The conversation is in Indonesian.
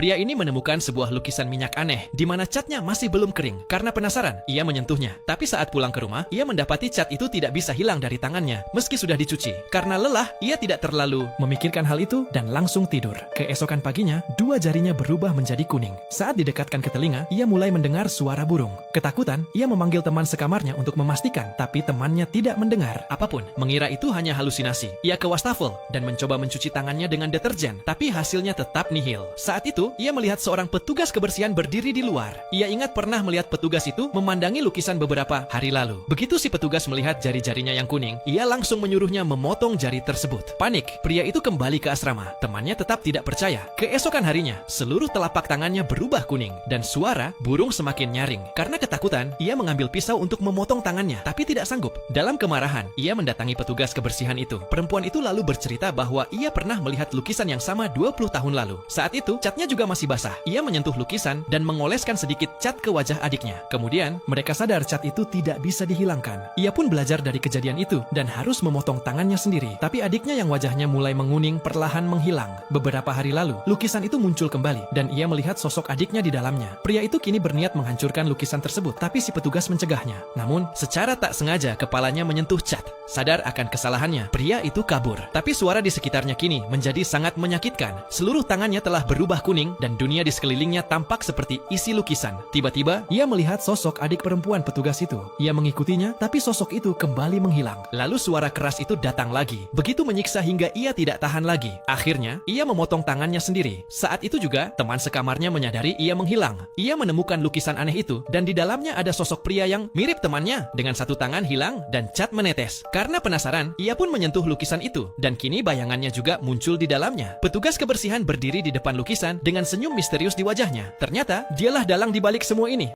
Pria ini menemukan sebuah lukisan minyak aneh di mana catnya masih belum kering. Karena penasaran, ia menyentuhnya. Tapi saat pulang ke rumah, ia mendapati cat itu tidak bisa hilang dari tangannya meski sudah dicuci. Karena lelah, ia tidak terlalu memikirkan hal itu dan langsung tidur. Keesokan paginya, dua jarinya berubah menjadi kuning. Saat didekatkan ke telinga, ia mulai mendengar suara burung. Ketakutan, ia memanggil teman sekamarnya untuk memastikan, tapi temannya tidak mendengar apapun. Mengira itu hanya halusinasi. Ia ke wastafel dan mencoba mencuci tangannya dengan deterjen, tapi hasilnya tetap nihil. Saat itu, ia melihat seorang petugas kebersihan berdiri di luar. Ia ingat pernah melihat petugas itu memandangi lukisan beberapa hari lalu. Begitu si petugas melihat jari-jarinya yang kuning, ia langsung menyuruhnya memotong jari tersebut. Panik, pria itu kembali ke asrama. Temannya tetap tidak percaya. Keesokan harinya, seluruh telapak tangannya berubah kuning dan suara burung semakin nyaring. Karena ketakutan, ia mengambil pisau untuk memotong tangannya, tapi tidak sanggup. Dalam kemarahan, ia mendatangi petugas kebersihan itu. Perempuan itu lalu bercerita bahwa ia pernah melihat lukisan yang sama 20 tahun lalu. Saat itu, catnya juga masih basah. Ia menyentuh lukisan dan mengoleskan sedikit cat ke wajah adiknya. Kemudian, mereka sadar cat itu tidak bisa dihilangkan. Ia pun belajar dari kejadian itu dan harus memotong tangannya sendiri. Tapi adiknya yang wajahnya mulai menguning perlahan menghilang. Beberapa hari lalu, lukisan itu muncul kembali dan ia melihat sosok adiknya di dalamnya. Pria itu kini berniat menghancurkan lukisan tersebut, tapi si petugas mencegahnya. Namun, secara tak sengaja kepalanya menyentuh cat. Sadar akan kesalahannya, pria itu kabur. Tapi suara di sekitarnya kini menjadi sangat menyakitkan. Seluruh tangannya telah berubah kuning dan dunia di sekelilingnya tampak seperti isi lukisan. Tiba-tiba, ia melihat sosok adik perempuan petugas itu. Ia mengikutinya, tapi sosok itu kembali menghilang. Lalu suara keras itu datang lagi. Begitu menyiksa hingga ia tidak tahan lagi. Akhirnya, ia memotong tangannya sendiri. Saat itu juga, teman sekamarnya menyadari ia menghilang. Ia menemukan lukisan aneh itu, dan di dalamnya ada sosok pria yang mirip temannya, dengan satu tangan hilang dan cat menetes. Karena penasaran, ia pun menyentuh lukisan itu, dan kini bayangannya juga muncul di dalamnya. Petugas kebersihan berdiri di depan lukisan dengan senyum misterius di wajahnya. Ternyata, dialah dalang di balik semua ini.